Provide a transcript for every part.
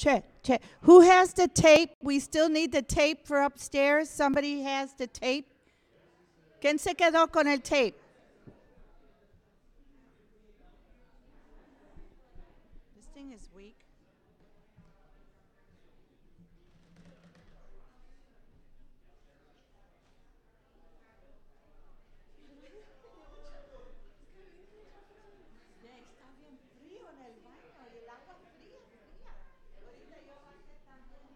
Che. Who has the tape? We still need the tape for upstairs. Somebody has the tape. ¿Quién se quedó con el tape? This thing is weak. Está bien frío en el baño y el agua fría, fría. Ahorita yo bajé también.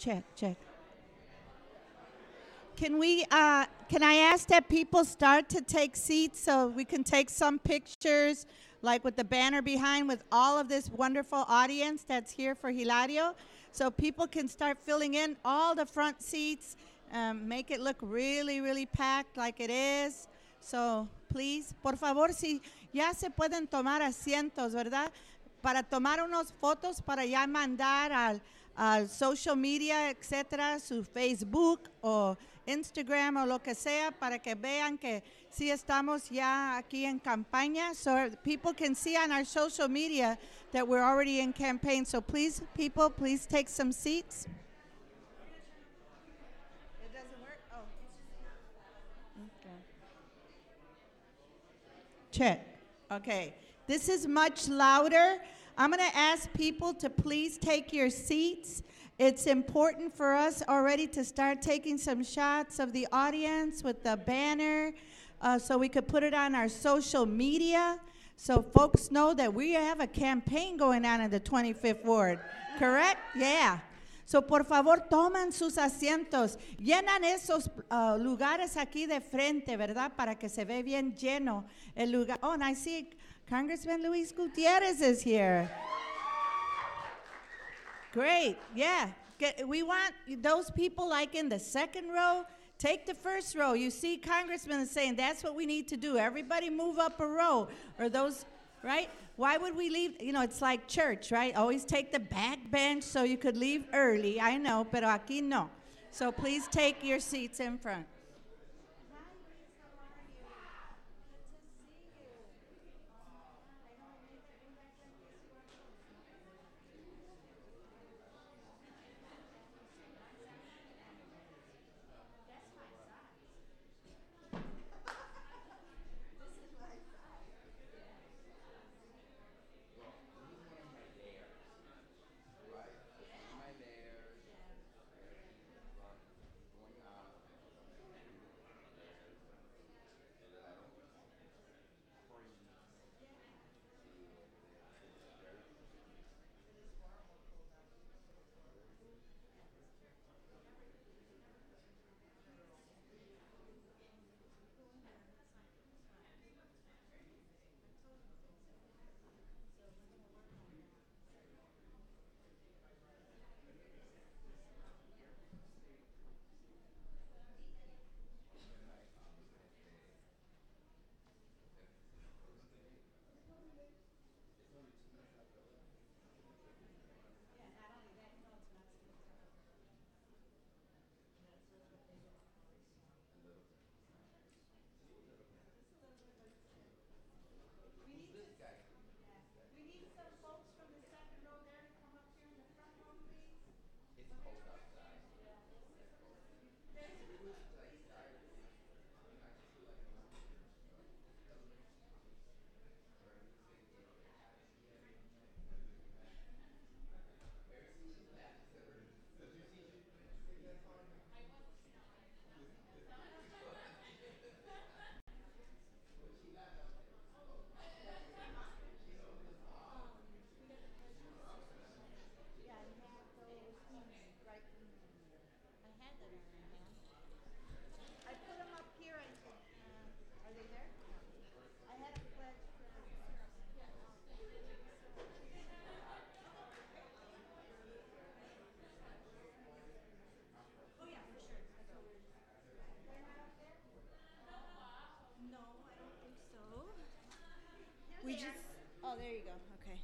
check, check. Can I ask that people start to take seats so we can take some pictures, like with the banner behind, with all of this wonderful audience that's here for Hilario, so people can start filling in all the front seats, make it look really, really packed like it is. So please, por favor, si ya se pueden tomar asientos, ¿verdad? Para tomar unos fotos para ya mandar al social media, etcétera, su Facebook o Instagram o lo que sea, para que vean que sí estamos ya aquí en campaña, so people can see on our social media that we're already in campaign. So please, people, please take some seats. It doesn't work? Oh. Okay. Check. Okay. This is much louder. I'm going to ask people to please take your seats. It's important for us already to start taking some shots of the audience with the banner, so we could put it on our social media so folks know that we have a campaign going on in the 25th Ward. Correct? Yeah. So, por favor, toman sus asientos. Llenan esos lugares aquí de frente, ¿verdad? Para que se ve bien lleno el lugar. Oh, and I see Congressman Luis Gutierrez is here. Great, yeah. We want those people like in the second row, take the first row. You see Congressman saying that's what we need to do. Everybody move up a row. Or those, right? Why would we leave? You know, it's like church, right? Always take the back bench so you could leave early. I know, pero aquí no. So please take your seats in front. We just, oh, there you go. Okay.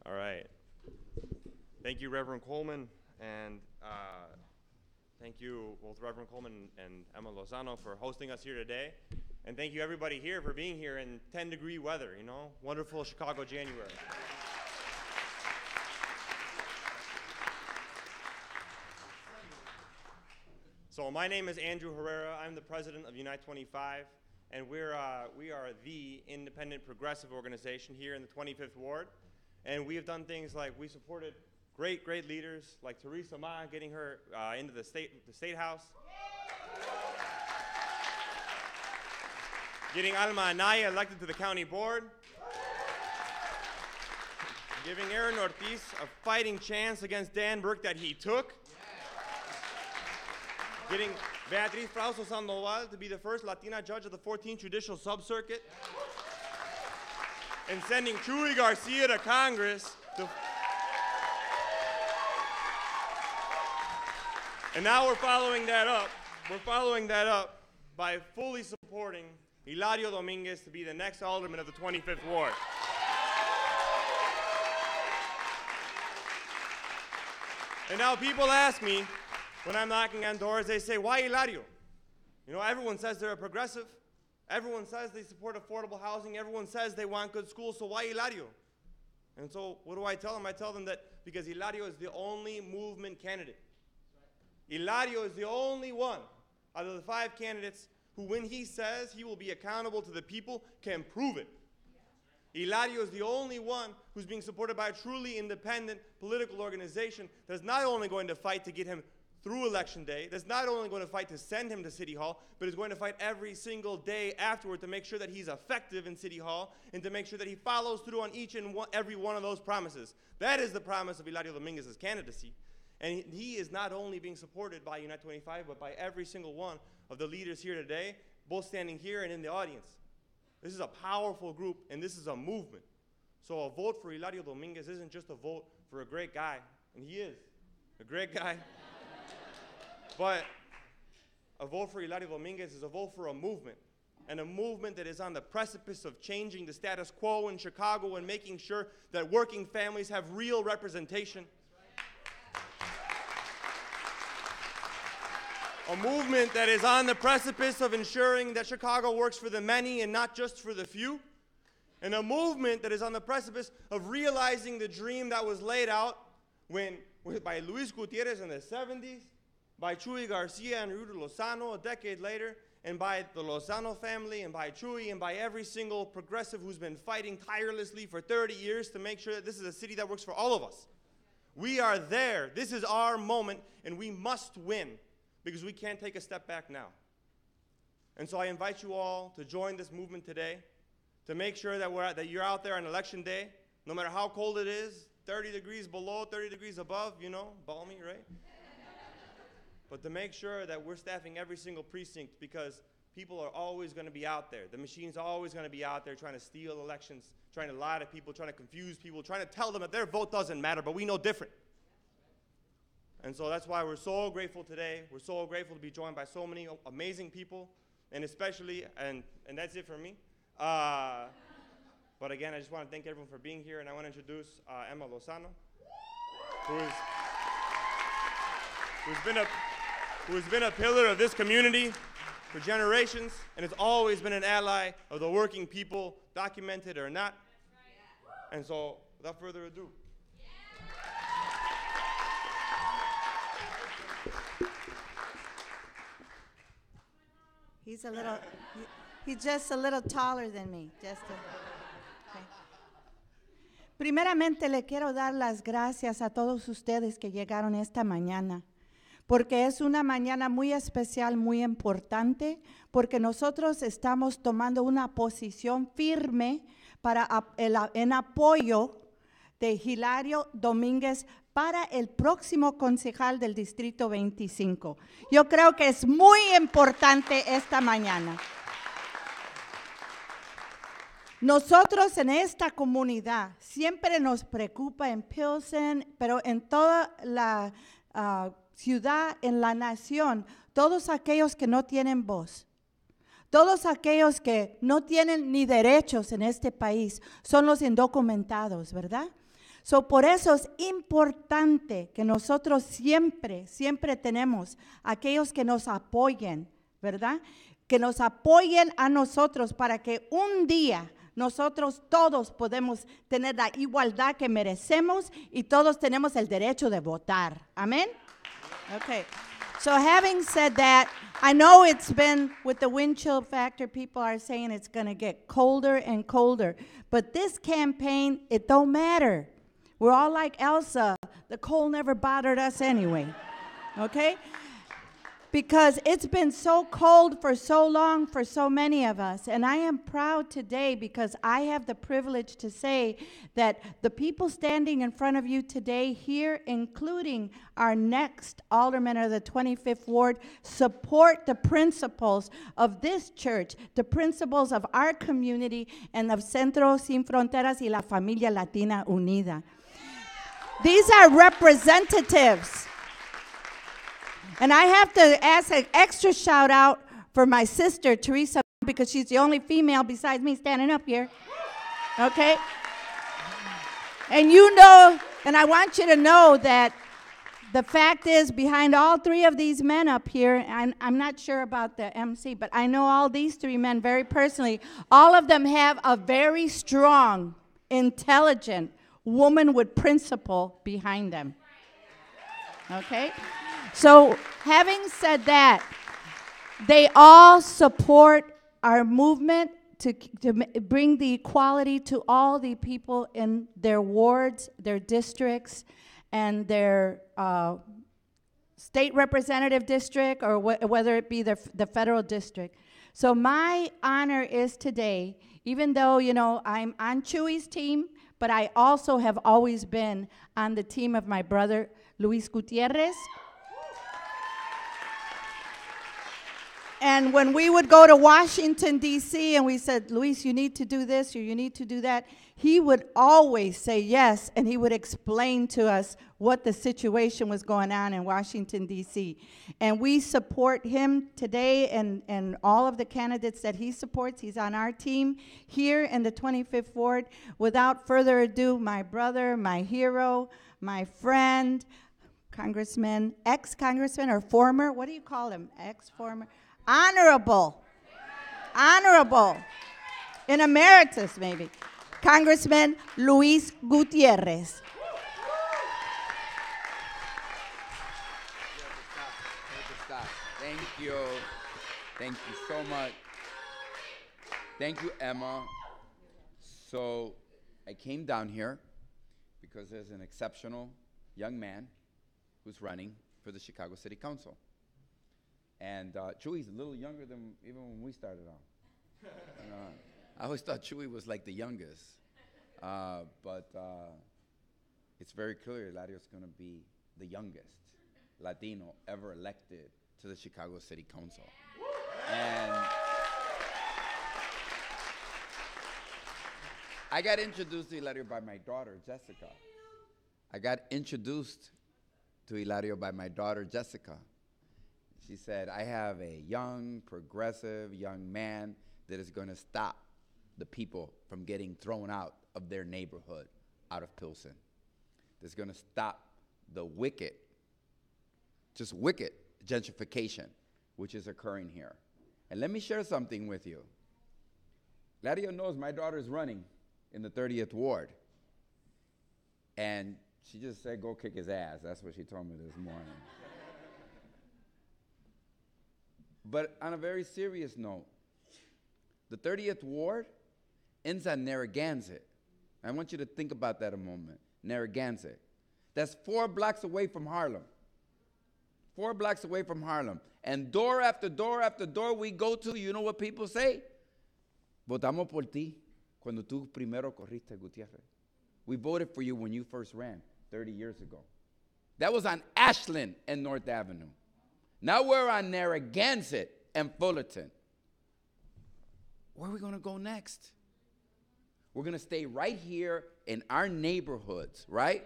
All right. Thank you, Reverend Coleman, and thank you, both Reverend Coleman and Emma Lozano, for hosting us here today. And thank you, everybody here, for being here in 10-degree weather, you know, wonderful Chicago January. So my name is Andrew Herrera. I'm the president of Unite 25, and we are the independent progressive organization here in the 25th Ward. And we have done things like we supported great leaders like Teresa Ma, getting her into the state house, getting Alma Anaya elected to the county board, giving Aaron Ortiz a fighting chance against Dan Burke that he took, getting Beatriz Frausto Sandoval to be the first Latina judge of the 14th Judicial Subcircuit, and sending Chuy Garcia to Congress. And now we're following that up. We're following that up by fully supporting Hilario Dominguez to be the next alderman of the 25th Ward. And now people ask me, when I'm knocking on doors, they say, why Hilario? You know, everyone says they're a progressive. Everyone says they support affordable housing. Everyone says they want good schools, so why Hilario? And so what do I tell them? I tell them that because Hilario is the only movement candidate. Hilario is the only one out of the 5 candidates who, when he says he will be accountable to the people, can prove it. Hilario is the only one who's being supported by a truly independent political organization that's not only going to fight to get him through Election Day, that's not only going to fight to send him to City Hall, but is going to fight every single day afterward to make sure that he's effective in City Hall and to make sure that he follows through on each and every one of those promises. That is the promise of Hilario Dominguez's candidacy. And he is not only being supported by Unite 25, but by every single one of the leaders here today, both standing here and in the audience. This is a powerful group, and this is a movement. So a vote for Hilario Dominguez isn't just a vote for a great guy, and he is a great guy. But a vote for Hilario Dominguez is a vote for a movement, and a movement that is on the precipice of changing the status quo in Chicago and making sure that working families have real representation. A movement that is on the precipice of ensuring that Chicago works for the many and not just for the few. And a movement that is on the precipice of realizing the dream that was laid out by Luis Gutierrez in the 70s, by Chuy Garcia and Rudy Lozano a decade later, and by the Lozano family, and by Chuy, and by every single progressive who's been fighting tirelessly for 30 years to make sure that this is a city that works for all of us. We are there. This is our moment, and we must win, because we can't take a step back now. And so I invite you all to join this movement today, to make sure that you're out there on Election Day, no matter how cold it is, 30 degrees below, 30 degrees above, you know, balmy, right? But to make sure that we're staffing every single precinct, because people are always going to be out there. The machine's always going to be out there trying to steal elections, trying to lie to people, trying to confuse people, trying to tell them that their vote doesn't matter, but we know different. And so that's why we're so grateful today. We're so grateful to be joined by so many amazing people, and especially, and that's it for me. But again, I just want to thank everyone for being here, and I want to introduce Emma Lozano, who's been who has been a pillar of this community for generations and has always been an ally of the working people, documented or not. And so, without further ado. He's just a little taller than me. Okay. Primeramente le quiero dar las gracias a todos ustedes que llegaron esta mañana, porque es una mañana muy especial, muy importante, porque nosotros estamos tomando una posición firme en apoyo de Hilario Dominguez para el próximo concejal del Distrito 25. Yo creo que es muy importante esta mañana. Nosotros en esta comunidad siempre nos preocupa en Pilsen, pero en toda la ciudad, en la nación, todos aquellos que no tienen voz, todos aquellos que no tienen ni derechos en este país, son los indocumentados, ¿verdad? Por eso es importante que nosotros siempre tenemos aquellos que nos apoyen, ¿verdad? Que nos apoyen a nosotros para que un día nosotros todos podemos tener la igualdad que merecemos y todos tenemos el derecho de votar. Amén? Okay. So having said that, I know it's been, with the wind chill factor, people are saying it's going to get colder and colder. But this campaign, it don't matter. We're all like Elsa. The cold never bothered us anyway. Okay? Because it's been so cold for so long for so many of us. And I am proud today because I have the privilege to say that the people standing in front of you today here, including our next alderman of the 25th Ward, support the principles of this church, the principles of our community, and of Centro Sin Fronteras y la Familia Latina Unida. These are representatives. And I have to ask an extra shout out for my sister, Teresa, because she's the only female besides me standing up here. Okay? And you know, and I want you to know that the fact is, behind all three of these men up here, and I'm not sure about the MC, but I know all these three men very personally. All of them have a very strong, intelligent woman with principle behind them. Okay? So, having said that, they all support our movement to bring the equality to all the people in their wards, their districts, and their state representative district, or whether it be the federal district. So my honor is today, even though, you know, I'm on Chuy's team, but I also have always been on the team of my brother, Luis Gutierrez. And when we would go to Washington, D.C., and we said, Luis, you need to do this or you need to do that, he would always say yes, and he would explain to us what the situation was going on in Washington, D.C. And we support him today and all of the candidates that he supports. He's on our team here in the 25th Ward. Without further ado, my brother, my hero, my friend, Congressman, ex-Congressman or former, what do you call him, ex-former? Honorable, in emeritus maybe, Congressman Luis Gutierrez. Thank you. Thank you so much. Thank you, Emma. So I came down here because there's an exceptional young man who's running for the Chicago City Council. And Chuy's a little younger than even when we started out. I always thought Chuy was like the youngest. But it's very clear Hilario's going to be the youngest Latino ever elected to the Chicago City Council. And I got introduced to Hilario by my daughter, Jessica. She said, I have a young, progressive young man that is going to stop the people from getting thrown out of their neighborhood, out of Pilsen. That's going to stop the wicked, just wicked gentrification, which is occurring here. And let me share something with you. Hilario knows my daughter's running in the 30th Ward. And she just said, go kick his ass. That's what she told me this morning. But on a very serious note, the 30th Ward ends on Narragansett. I want you to think about that a moment. Narragansett. That's 4 blocks away from Harlem. 4 blocks away from Harlem. And door after door after door we go to, you know what people say? Votamos por ti cuando tú primero corriste, Gutiérrez. We voted for you when you first ran 30 years ago. That was on Ashland and North Avenue. Now we're on Narragansett and Fullerton. Where are we going to go next? We're going to stay right here in our neighborhoods, right?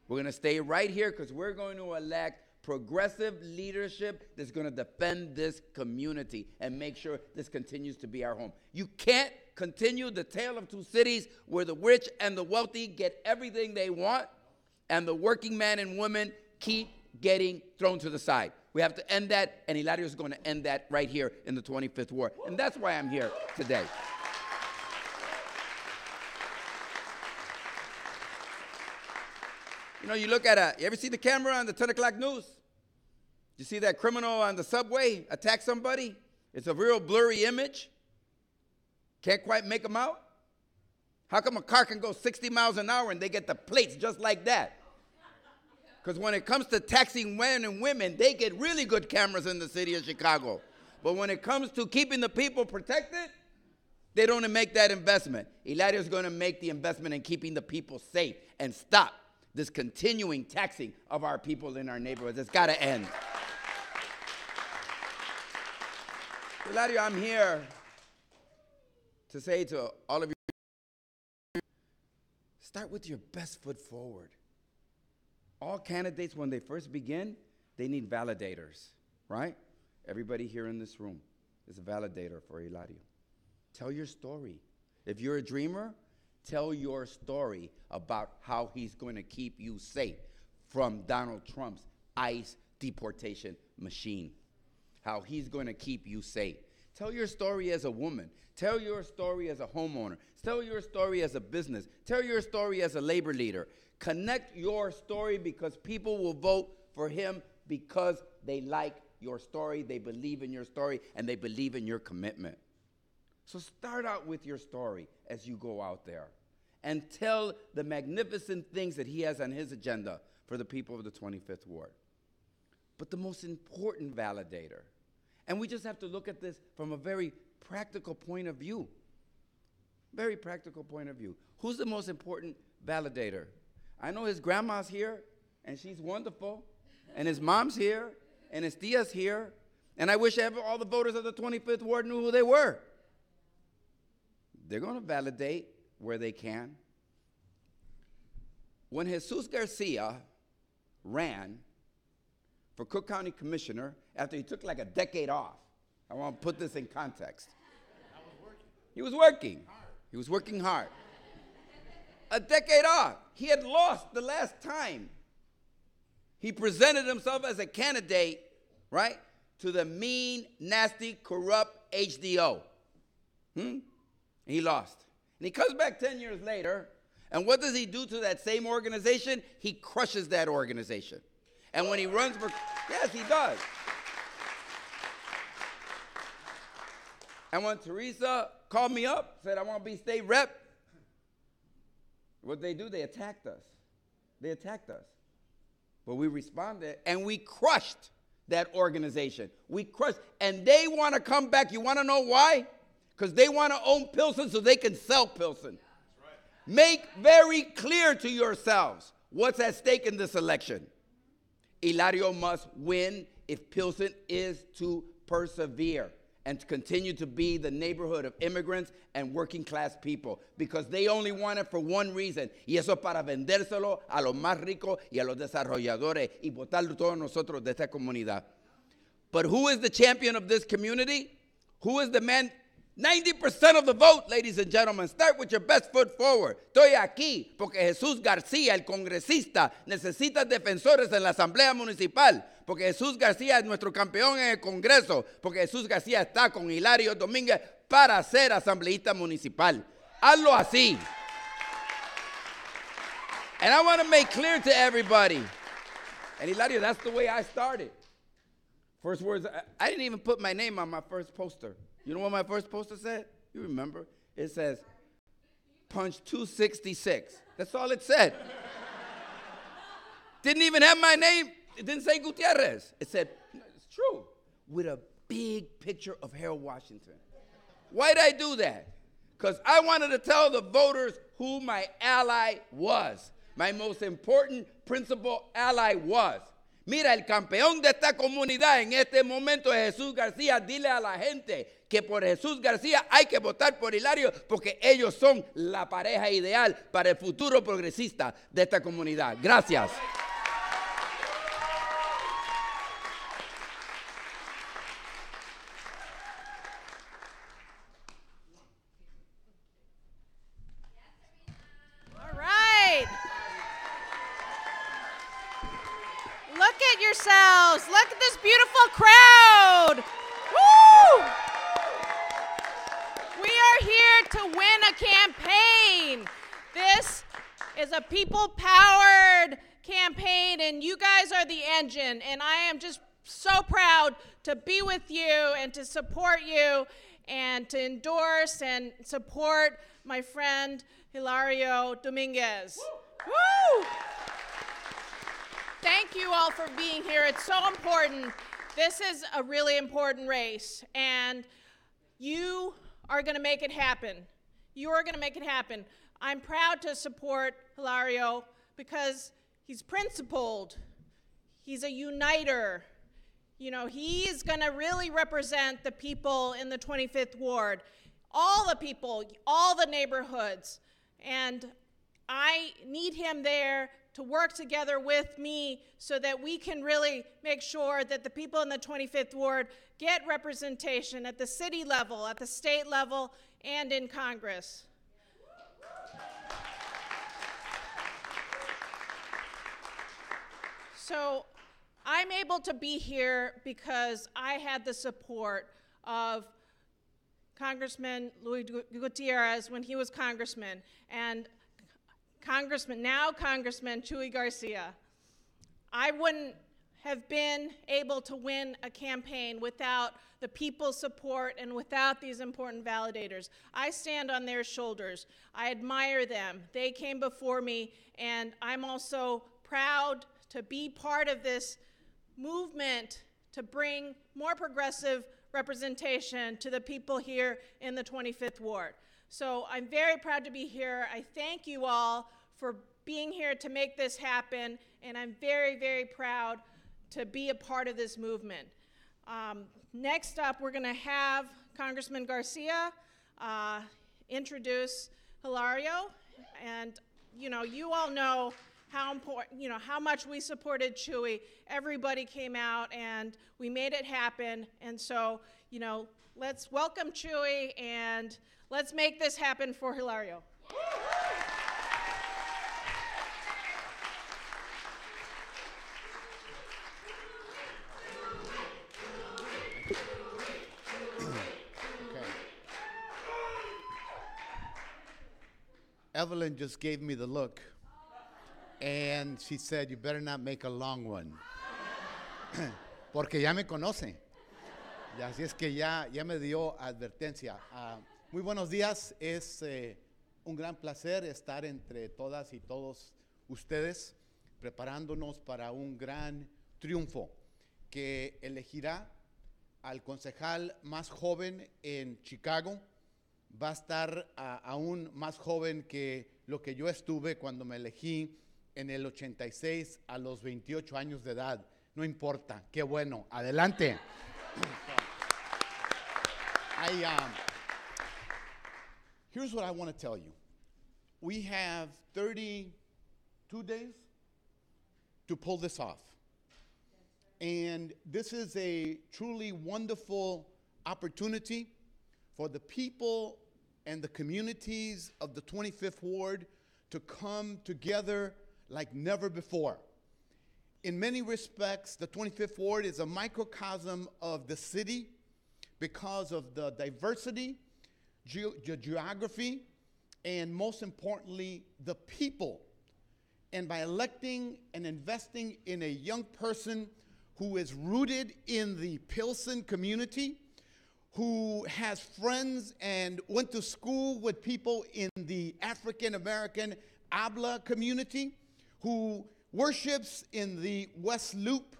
We're going to stay right here because we're going to elect progressive leadership that's going to defend this community and make sure this continues to be our home. You can't continue the tale of two cities where the rich and the wealthy get everything they want and the working man and women keep getting thrown to the side. We have to end that, and Hilario is going to end that right here in the 25th Ward. And that's why I'm here today. You know, you look at you ever see the camera on the 10 o'clock news? You see that criminal on the subway attack somebody? It's a real blurry image. Can't quite make them out. How come a car can go 60 miles an hour and they get the plates just like that? Because when it comes to taxing men and women, they get really good cameras in the city of Chicago. But when it comes to keeping the people protected, they don't make that investment. Hilario's going to make the investment in keeping the people safe and stop this continuing taxing of our people in our neighborhoods. It's got to end. Hilario, I'm here to say to all of you, start with your best foot forward. All candidates, when they first begin, they need validators, right? Everybody here in this room is a validator for Hilario. Tell your story. If you're a dreamer, tell your story about how he's going to keep you safe from Donald Trump's ICE deportation machine. How he's going to keep you safe. Tell your story as a woman. Tell your story as a homeowner. Tell your story as a business. Tell your story as a labor leader. Connect your story because people will vote for him because they like your story, they believe in your story, and they believe in your commitment. So start out with your story as you go out there and tell the magnificent things that he has on his agenda for the people of the 25th Ward. But the most important validator, and we just have to look at this from a very practical point of view. Very practical point of view. Who's the most important validator? I know his grandma's here, and she's wonderful, and his mom's here, and his tia's here, and I wish all the voters of the 25th Ward knew who they were. They're going to validate where they can. When Jesus Garcia ran for Cook County Commissioner, after he took like a decade off, I want to put this in context. He was working. He was working hard. A decade off. He had lost the last time. He presented himself as a candidate, right, to the mean, nasty, corrupt HDO. He lost. And he comes back 10 years later, and what does he do to that same organization? He crushes that organization. And when he runs for, yes, he does. And when Teresa called me up, said, I want to be state rep, what they do, they attacked us. They attacked us. But we responded, and we crushed that organization. We crushed, and they want to come back. You want to know why? Because they want to own Pilsen so they can sell Pilsen. That's right. Make very clear to yourselves what's at stake in this election. Hilario must win if Pilsen is to persevere and to continue to be the neighborhood of immigrants and working class people, because they only want it for one reason, y eso para vendérselo a los más ricos y a los desarrolladores y votarlo todos nosotros de esta comunidad. But who is the champion of this community? Who is the man 90% of the vote, ladies and gentlemen. Start with your best foot forward. Estoy aquí porque Jesús García, el congresista, necesita defensores en la Asamblea Municipal. Porque Jesús García es nuestro campeón en el Congreso. Porque Jesús García está con Hilario Dominguez para ser asambleísta municipal. Hazlo así. And I want to make clear to everybody. And Hilario, that's the way I started. First words, I didn't even put my name on my first poster. You know what my first poster said? You remember? It says, punch 266. That's all it said. Didn't even have my name. It didn't say Gutierrez. It said, it's true, with a big picture of Harold Washington. Why did I do that? Because I wanted to tell the voters who my ally was. My most important principal ally was. Mira, el campeón de esta comunidad en este momento es Jesús García. Dile a la gente que por Jesús García hay que votar por Hilario porque ellos son la pareja ideal para el futuro progresista de esta comunidad. Gracias. Yourselves. Look at this beautiful crowd. Woo! We are here to win a campaign. This is a people-powered campaign, and you guys are the engine, and I am just so proud to be with you and to support you and to endorse and support my friend Hilario Dominguez. Woo! Thank you all for being here. It's so important. This is a really important race, and you are going to make it happen. You are going to make it happen. I'm proud to support Hilario because he's principled. He's a uniter. You know, he's going to really represent the people in the 25th Ward, all the people, all the neighborhoods, and I need him there to work together with me so that we can really make sure that the people in the 25th Ward get representation at the city level, at the state level, and in Congress. So I'm able to be here because I had the support of Congressman Luis Gutierrez when he was congressman, and now Congressman Chuy Garcia. I wouldn't have been able to win a campaign without the people's support and without these important validators. I stand on their shoulders. I admire them. They came before me, and I'm also proud to be part of this movement to bring more progressive representation to the people here in the 25th Ward. So I'm very proud to be here. I thank you all for being here to make this happen, and I'm very, very proud to be a part of this movement. Next up, we're going to have Congressman Garcia introduce Hilario, and you all know how important, how much we supported Chuy. Everybody came out, and we made it happen. And so, let's welcome Chuy, and let's make this happen for Hilario. Evelyn just gave me the look, and she said, you better not make a long one. Porque ya me conoce. Y así es que ya me dio advertencia. Muy buenos días. Es un gran placer estar entre todas y todos ustedes, preparándonos para un gran triunfo que elegirá al concejal más joven en Chicago. Va a estar aún más joven que lo que yo estuve cuando me elegí en el 86 a los 28 años de edad. No importa, qué bueno, adelante. Here's what I want to tell you. We have 32 days to pull this off. And this is a truly wonderful opportunity for the people and the communities of the 25th Ward to come together like never before. In many respects, the 25th Ward is a microcosm of the city because of the diversity, geography, and most importantly, the people. And by electing and investing in a young person who is rooted in the Pilsen community, who has friends and went to school with people in the African American Habla community, who worships in the West Loop,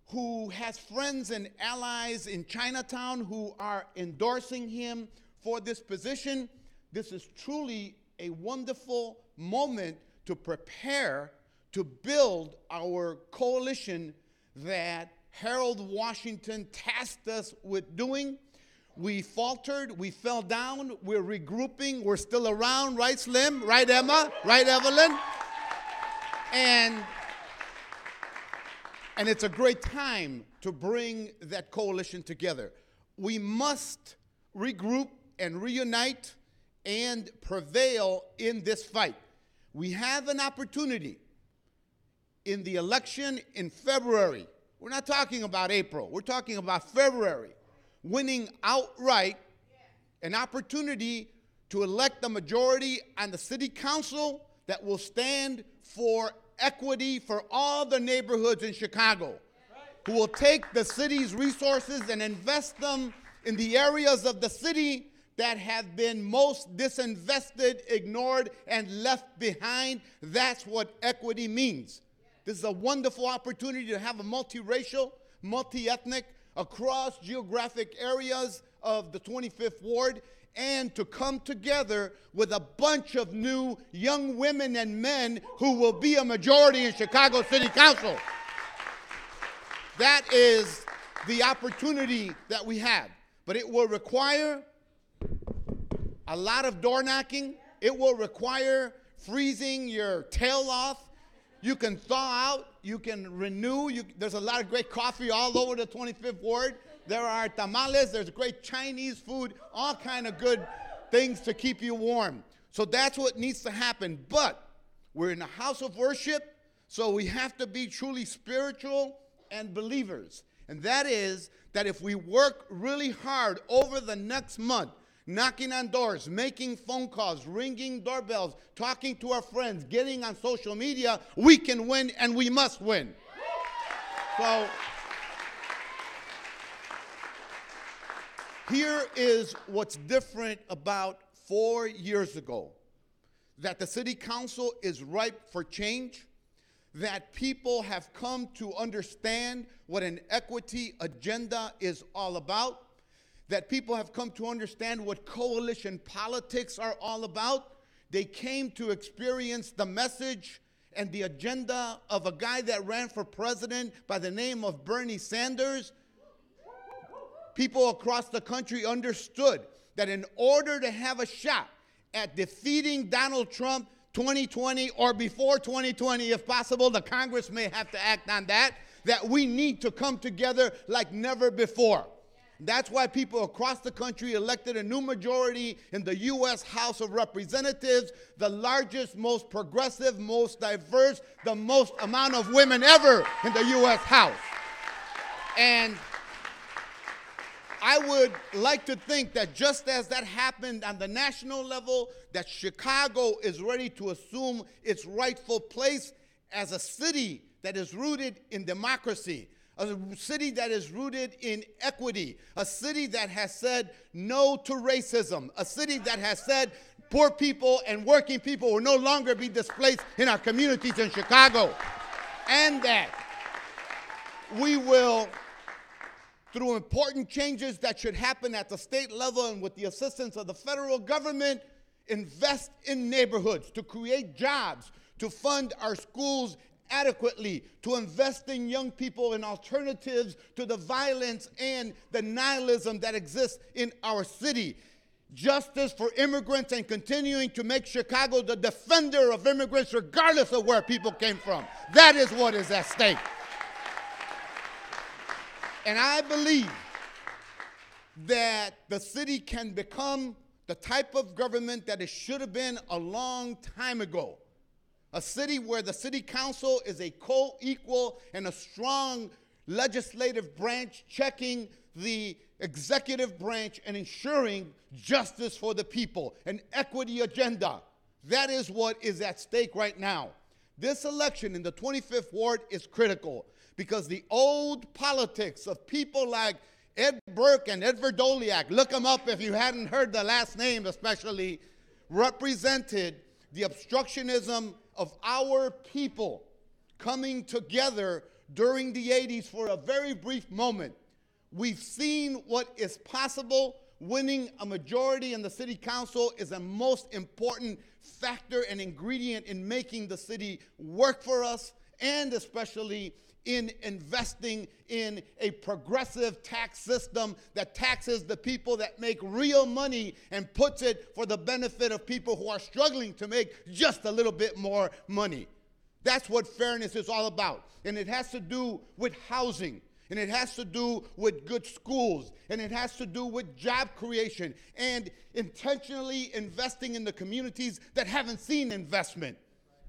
who has friends and allies in Chinatown who are endorsing him for this position. This is truly a wonderful moment to prepare to build our coalition that Harold Washington tasked us with doing. We faltered, we fell down, we're regrouping, we're still around, right, Slim? Right, Emma? Right, Evelyn? And it's a great time to bring that coalition together. We must regroup and reunite and prevail in this fight. We have an opportunity in the election in February. We're not talking about April. We're talking about February. Winning outright, an opportunity to elect a majority on the city council that will stand for equity for all the neighborhoods in Chicago, who will take the city's resources and invest them in the areas of the city that have been most disinvested, ignored, and left behind. That's what equity means. This is a wonderful opportunity to have a multiracial, multi-ethnic, across geographic areas of the 25th Ward, and to come together with a bunch of new young women and men who will be a majority in Chicago City Council. That is the opportunity that we have. But it will require a lot of door knocking. It will require freezing your tail off. You can thaw out. You can renew. There's a lot of great coffee all over the 25th Ward. There are tamales. There's great Chinese food, all kind of good things to keep you warm. So that's what needs to happen. But we're in a house of worship, so we have to be truly spiritual and believers. And that is that if we work really hard over the next month, knocking on doors, making phone calls, ringing doorbells, talking to our friends, getting on social media, we can win and we must win. So here is what's different about 4 years ago. That the city council is ripe for change, that people have come to understand what an equity agenda is all about, that people have come to understand what coalition politics are all about. They came to experience the message and the agenda of a guy that ran for president by the name of Bernie Sanders. People across the country understood that in order to have a shot at defeating Donald Trump 2020 or before 2020, if possible, the Congress may have to act on that we need to come together like never before. That's why people across the country elected a new majority in the U.S. House of Representatives, the largest, most progressive, most diverse, the most amount of women ever in the U.S. House. And I would like to think that just as that happened on the national level, that Chicago is ready to assume its rightful place as a city that is rooted in democracy, a city that is rooted in equity, a city that has said no to racism, a city that has said poor people and working people will no longer be displaced in our communities in Chicago, and that we will, through important changes that should happen at the state level and with the assistance of the federal government, invest in neighborhoods to create jobs, to fund our schools adequately, to invest in young people and alternatives to the violence and the nihilism that exists in our city. Justice for immigrants and continuing to make Chicago the defender of immigrants regardless of where people came from. That is what is at stake. And I believe that the city can become the type of government that it should have been a long time ago. A city where the city council is a co-equal and a strong legislative branch checking the executive branch and ensuring justice for the people, an equity agenda. That is what is at stake right now. This election in the 25th Ward is critical because the old politics of people like Ed Burke and Ed Verdoliak, look them up if you hadn't heard the last name especially, represented the obstructionism of our people coming together during the 80s for a very brief moment. We've seen what is possible. Winning a majority in the city council is a most important factor and ingredient in making the city work for us, and especially in investing in a progressive tax system that taxes the people that make real money and puts it for the benefit of people who are struggling to make just a little bit more money. That's what fairness is all about. And it has to do with housing. And it has to do with good schools. And it has to do with job creation and intentionally investing in the communities that haven't seen investment.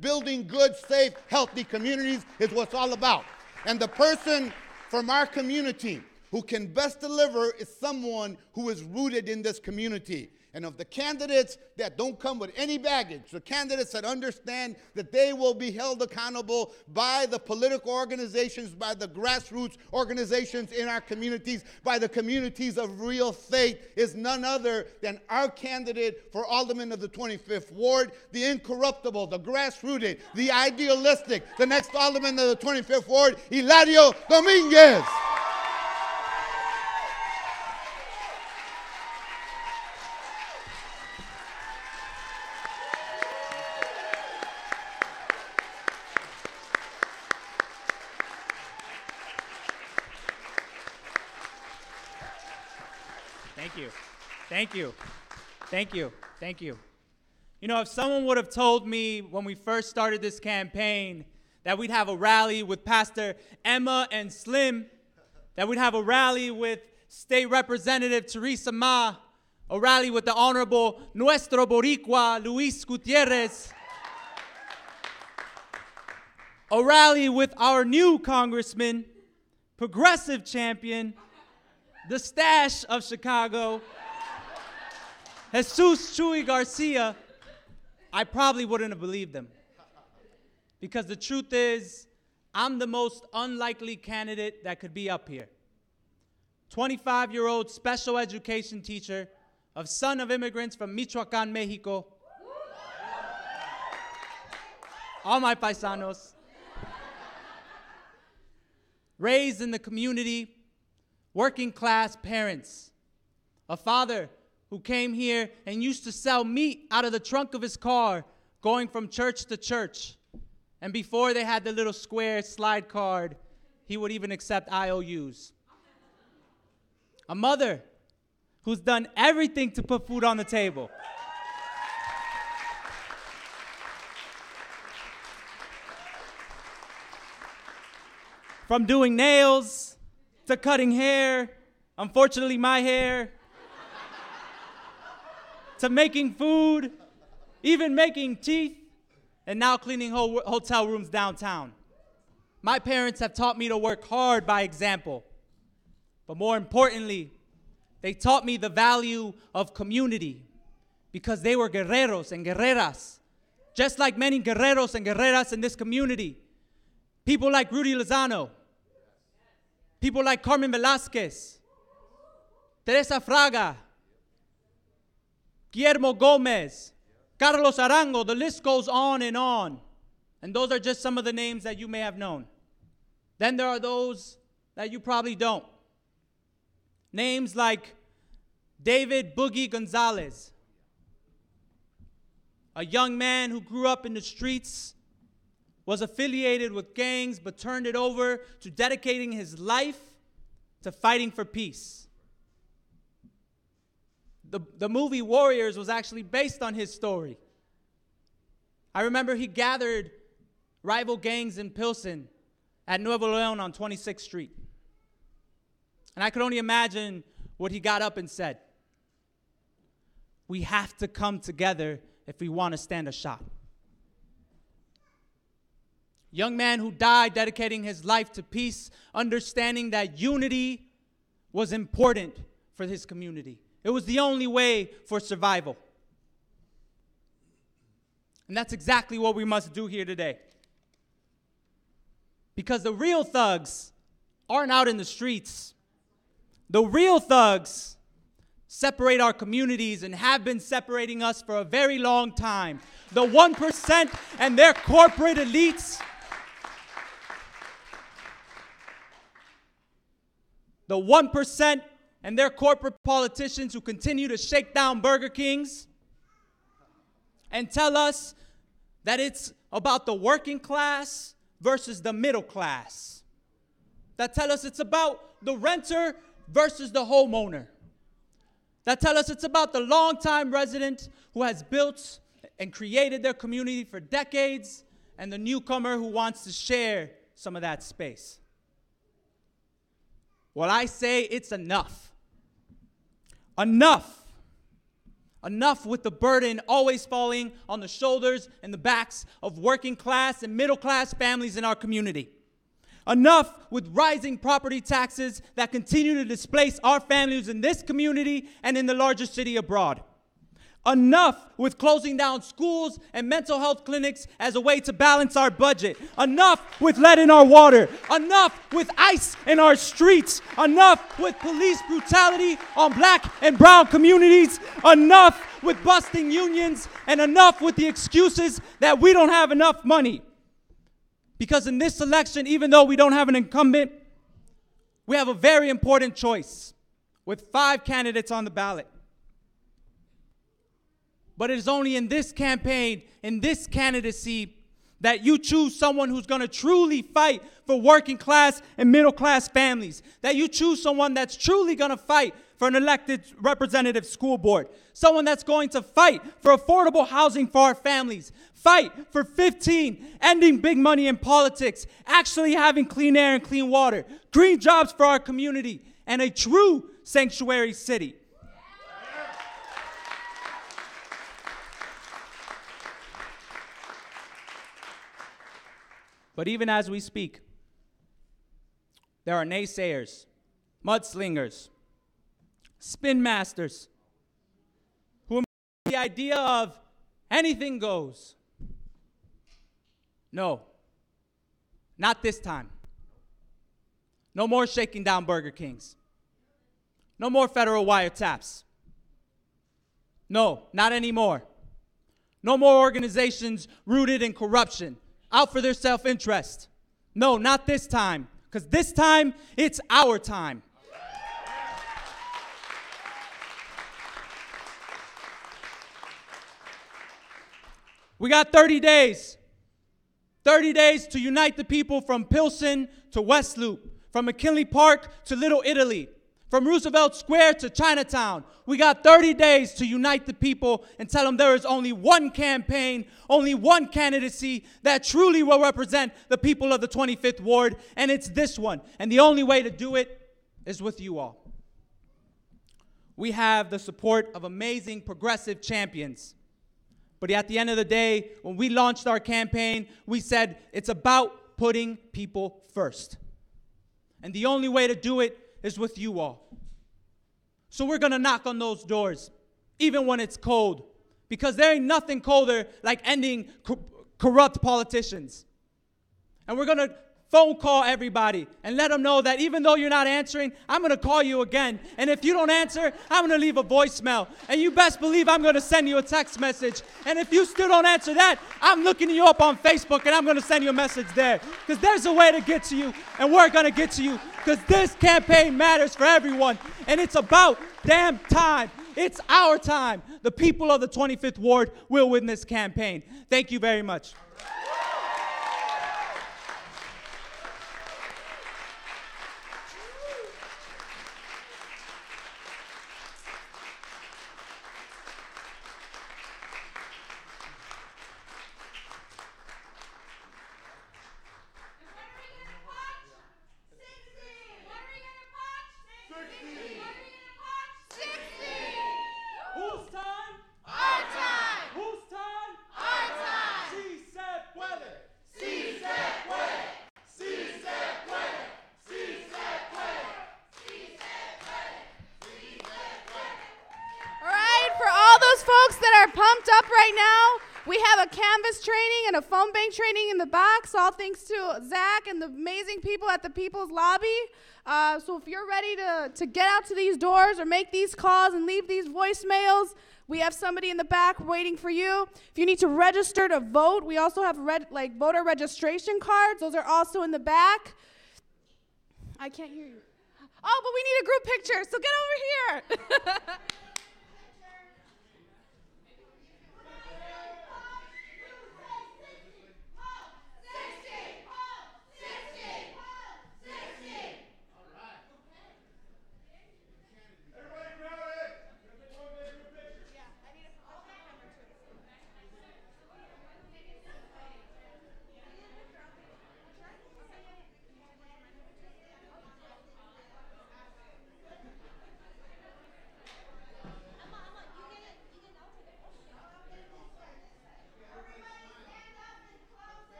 Building good, safe, healthy communities is what it's all about. And the person from our community who can best deliver is someone who is rooted in this community. And of the candidates that don't come with any baggage, the candidates that understand that they will be held accountable by the political organizations, by the grassroots organizations in our communities, by the communities of real faith, is none other than our candidate for Alderman of the 25th Ward, the incorruptible, the grassrooted, the idealistic, the next Alderman of the 25th Ward, Hilario Dominguez. Thank you. Thank you. Thank you. You know, if someone would have told me when we first started this campaign that we'd have a rally with Pastor Emma and Slim, that we'd have a rally with State Representative Teresa Ma, a rally with the Honorable Nuestro Boricua Luis Gutierrez, a rally with our new Congressman, progressive champion, the stash of Chicago, Jesus Chuy Garcia, I probably wouldn't have believed them. Because the truth is, I'm the most unlikely candidate that could be up here. 25-year-old special education teacher, of son of immigrants from Michoacán, Mexico. All my paisanos. Raised in the community, working class parents. A father who came here and used to sell meat out of the trunk of his car, going from church to church. And before they had the little square slide card, he would even accept IOUs. A mother who's done everything to put food on the table. From doing nails to cutting hair, unfortunately my hair, to making food, even making teeth, and now cleaning hotel rooms downtown. My parents have taught me to work hard by example. But more importantly, they taught me the value of community because they were guerreros and guerreras, just like many guerreros and guerreras in this community. People like Rudy Lozano, people like Carmen Velasquez, Teresa Fraga, Guillermo Gomez, Carlos Arango, the list goes on and on. And those are just some of the names that you may have known. Then there are those that you probably don't. Names like David Boogie Gonzalez, a young man who grew up in the streets, was affiliated with gangs, but turned it over to dedicating his life to fighting for peace. The movie Warriors was actually based on his story. I remember he gathered rival gangs in Pilsen at Nuevo Leon on 26th Street. And I could only imagine what he got up and said. We have to come together if we want to stand a shot. Young man who died dedicating his life to peace, understanding that unity was important for his community. It was the only way for survival. And that's exactly what we must do here today. Because the real thugs aren't out in the streets. The real thugs separate our communities and have been separating us for a very long time. The 1% and their corporate elites, the 1% and their corporate politicians who continue to shake down Burger Kings and tell us that it's about the working class versus the middle class. That tell us it's about the renter versus the homeowner. That tell us it's about the longtime resident who has built and created their community for decades and the newcomer who wants to share some of that space. Well, I say it's enough. Enough. Enough with the burden always falling on the shoulders and the backs of working class and middle class families in our community. Enough with rising property taxes that continue to displace our families in this community and in the larger city abroad. Enough with closing down schools and mental health clinics as a way to balance our budget. Enough with lead in our water. Enough with ICE in our streets. Enough with police brutality on black and brown communities. Enough with busting unions. And enough with the excuses that we don't have enough money. Because in this election, even though we don't have an incumbent, we have a very important choice with 5 candidates on the ballot. But it is only in this campaign, in this candidacy, that you choose someone who's going to truly fight for working class and middle class families. That you choose someone that's truly going to fight for an elected representative school board. Someone that's going to fight for affordable housing for our families. Fight for 15, ending big money in politics, actually having clean air and clean water, green jobs for our community, and a true sanctuary city. But even as we speak, there are naysayers, mudslingers, spin masters, who embrace the idea of anything goes. No, not this time. No more shaking down Burger Kings. No more federal wiretaps. No, not anymore. No more organizations rooted in corruption, out for their self-interest. No, not this time, because this time, it's our time. We got 30 days. 30 days to unite the people from Pilsen to West Loop, from McKinley Park to Little Italy, from Roosevelt Square to Chinatown. We got 30 days to unite the people and tell them there is only one campaign, only one candidacy that truly will represent the people of the 25th Ward, and it's this one. And the only way to do it is with you all. We have the support of amazing progressive champions. But at the end of the day, when we launched our campaign, we said it's about putting people first. And the only way to do it is with you all. So we're going to knock on those doors, even when it's cold, because there ain't nothing colder like ending corrupt politicians. And we're going to phone call everybody and let them know that even though you're not answering, I'm going to call you again. And if you don't answer, I'm going to leave a voicemail. And you best believe I'm going to send you a text message. And if you still don't answer that, I'm looking you up on Facebook and I'm going to send you a message there. Because there's a way to get to you, and we're going to get to you. Because this campaign matters for everyone. And it's about damn time. It's our time. The people of the 25th Ward will win this campaign. Thank you very much. and a phone bank training in the back. So all thanks to Zach and the amazing people at the People's Lobby. So if you're ready to get out to these doors or make these calls and leave these voicemails, we have somebody in the back waiting for you. If you need to register to vote, we also have voter registration cards. Those are also in the back. I can't hear you. Oh, but we need a group picture, so get over here.